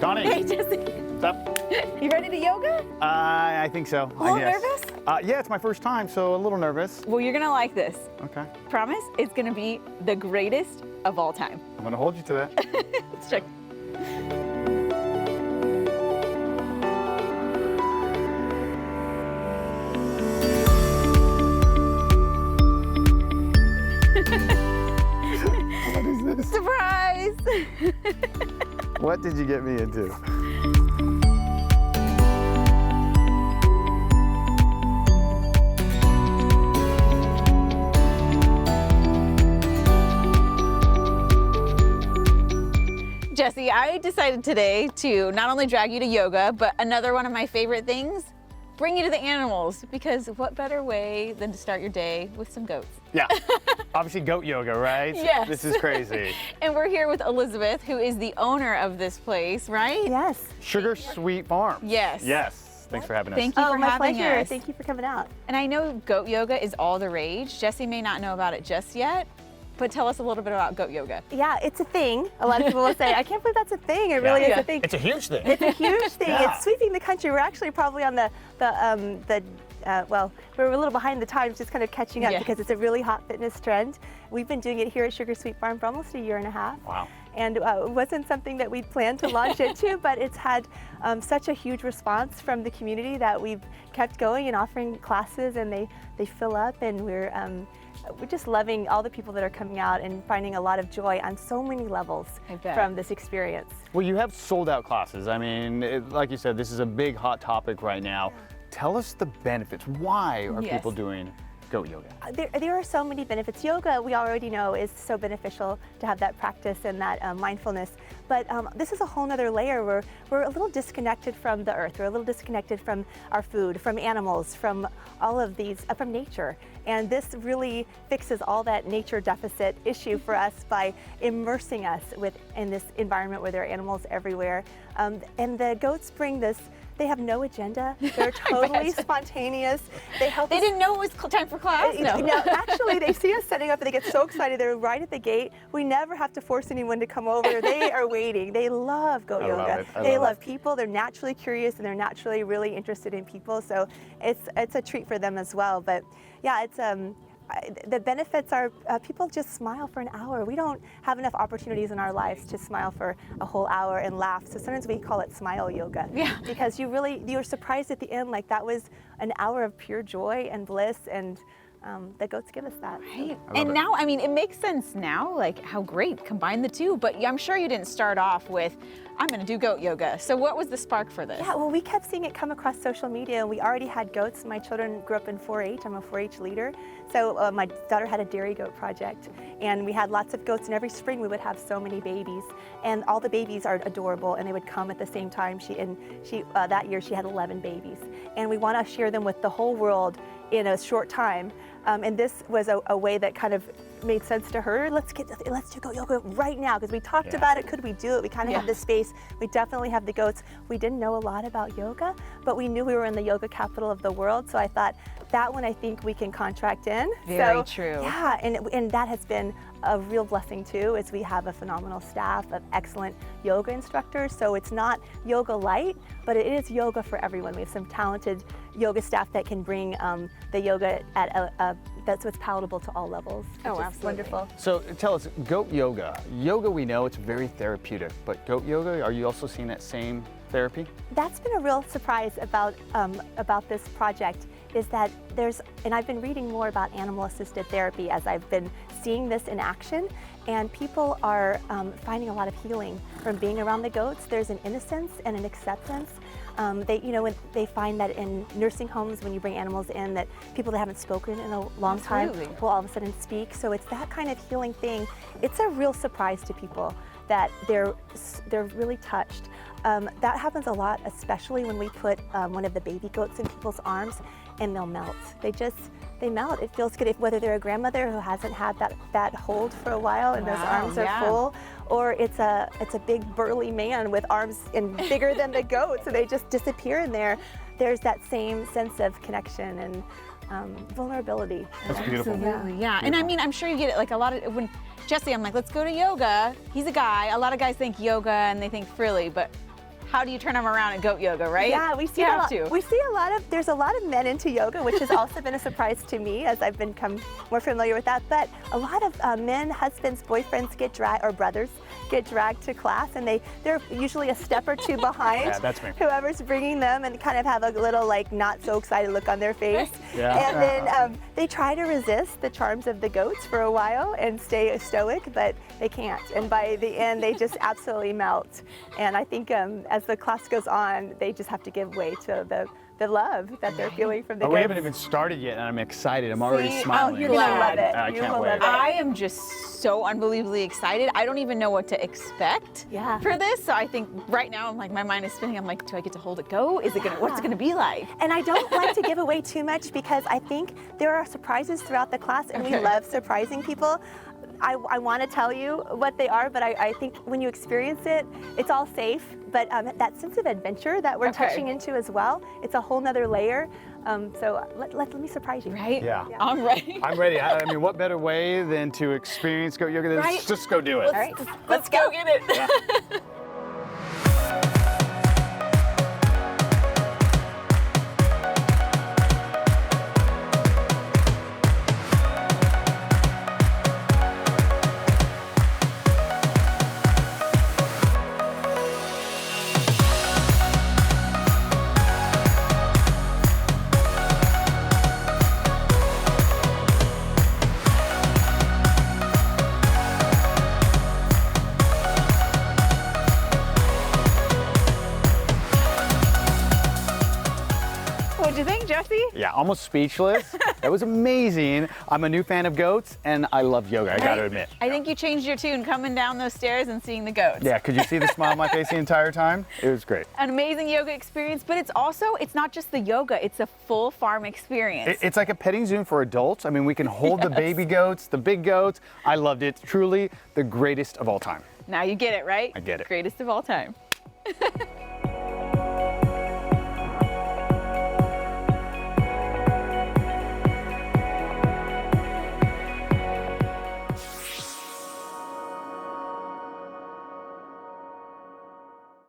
Connie. Hey, Jesse. What's up? You ready to yoga? I think so. A little nervous? Yeah, it's my first time, so a little nervous. Well, you're gonna like this. Okay. Promise, it's gonna be the greatest of all time. I'm gonna hold you to that. Let's check. What is this? Surprise! What did you get me into? Jesse, I decided today to not only drag you to yoga, but another one of my favorite things, bring you to the animals, because what better way than to start your day with some goats? Yeah, obviously goat yoga, right? Yes. This is crazy. And we're here with Elizabeth, who is the owner of this place, right? Yes. Ch.5 Farm. Yes. Yes, thanks for having us. Thank you for my having pleasure. us. Thank you for coming out. And I know goat yoga is all the rage. Jesse may not know about it just yet, but tell us a little bit about goat yoga. Yeah, it's a thing. A lot of people will say, I can't believe that's a thing. It really is a thing. It's a huge thing. It's a huge thing. Yeah. It's sweeping the country. We're actually probably on well, we're a little behind the times, just kind of catching up because it's a really hot fitness trend. We've been doing it here at Ch.5 Farm for almost a year and a half. Wow. And it wasn't something that we planned to launch into, but it's had such a huge response from the community that we've kept going and offering classes, and they fill up, and we're just loving all the people that are coming out and finding a lot of joy on so many levels from this experience. Well, you have sold out classes. I mean, like you said, this is a big hot topic right now. Tell us the benefits. Why are people doing goat yoga? There are so many benefits. Yoga, we already know, is so beneficial to have that practice and that mindfulness. But this is a whole nother layer where we're a little disconnected from the earth. We're a little disconnected from our food, from animals, from all of these, from nature. And this really fixes all that nature deficit issue for us by immersing us in this environment where there are animals everywhere. And the goats bring this. They have no agenda. They're totally spontaneous. They didn't know it was time for class? No. No, actually, they see us setting up and they get so excited. They're right at the gate. We never have to force anyone to come over. They are waiting. They love goat yoga. They love people. They're naturally curious and they're naturally really interested in people. So it's a treat for them as well. But yeah, it's the benefits are people just smile for an hour. We don't have enough opportunities in our lives to smile for a whole hour and laugh. So sometimes we call it smile yoga. Yeah. Because you're surprised at the end, like that was an hour of pure joy and bliss, and the goats give us that. Right. And now, I mean, it makes sense now, like how great, combine the two, but I'm sure you didn't start off with, I'm gonna do goat yoga. So what was the spark for this? Yeah, well, we kept seeing it come across social media, and we already had goats. My children grew up in 4-H. I'm a 4-H leader. So my daughter had a dairy goat project, and we had lots of goats, and every spring we would have so many babies. And all the babies are adorable, and they would come at the same time. That year she had 11 babies. And we want to share them with the whole world in a short time. And this was a way that kind of made sense to her. Let's do goat yoga right now, because we talked about it. Could we do it? We kind of have the space. We definitely have the goats. We didn't know a lot about yoga, but we knew we were in the yoga capital of the world. So I thought that one, I think we can contract in. Very true. Yeah, and that has been a real blessing too, is we have a phenomenal staff of excellent yoga instructors. So it's not yoga light, but it is yoga for everyone. We have some talented yoga staff that can bring the yoga at that's what's palatable to all levels. Oh, absolutely. Wonderful. So tell us, goat yoga. Yoga, we know it's very therapeutic, but goat yoga, are you also seeing that same therapy? That's been a real surprise about this project, is that and I've been reading more about animal-assisted therapy as I've been seeing this in action, and people are finding a lot of healing from being around the goats. There's an innocence and an acceptance. When they find that in nursing homes, when you bring animals in, that people that haven't spoken in a long time will all of a sudden speak. So it's that kind of healing thing. It's a real surprise to people that they're really touched. That happens a lot, especially when we put one of the baby goats in people's arms, and they'll melt. They melt. It feels good, whether they're a grandmother who hasn't had that hold for a while and those arms are full, or it's a big burly man with arms bigger than the goat, so they just disappear in there. There's that same sense of connection and vulnerability. That's beautiful. Absolutely, yeah. And I mean, I'm sure you get it, like a lot of, when Jesse, I'm like, let's go to yoga. He's a guy. A lot of guys think yoga and they think frilly, but how do you turn them around in goat yoga, right? Yeah, we see there's a lot of men into yoga, which has also been a surprise to me as I've become more familiar with that. But a lot of men, husbands, boyfriends get dragged, or brothers get dragged to class, and they're usually a step or two behind Yeah, that's me. whoever's bringing them, and kind of have a little like not so excited look on their face. Yeah. And then they try to resist the charms of the goats for a while and stay stoic, but they can't. And by the end, they just absolutely melt. And I think as the class goes on, they just have to give way to the love that they're feeling from the Oh, goats. we haven't even started yet, and I'm excited. I'm already See? smiling. Oh, you're gonna love it. I You can't will wait. love it. I am just so unbelievably excited. I don't even know what to expect for this. So I think right now I'm like, my mind is spinning. I'm like, do I get to hold it go? Is it gonna, what's it gonna be like? And I don't like to give away too much because I think there are surprises throughout the class, and we love surprising people. I want to tell you what they are, but I think when you experience it, it's all safe. But that sense of adventure that we're touching into as well, it's a whole nother layer. So let me surprise you. Right? Yeah. I'm ready. I'm ready. I mean, what better way than to experience goat yoga? Right? Let's just go do it. All right, Let's go get it. What'd you think, Jesse? Yeah, almost speechless. That was amazing. I'm a new fan of goats, and I love yoga, I gotta admit. I think you changed your tune coming down those stairs and seeing the goats. Yeah, could you see the smile on my face the entire time? It was great. An amazing yoga experience, but it's not just the yoga, it's a full farm experience. It's like a petting zoo for adults. I mean, we can hold the baby goats, the big goats. I loved it. Truly the greatest of all time. Now you get it, right? I get it. Greatest of all time.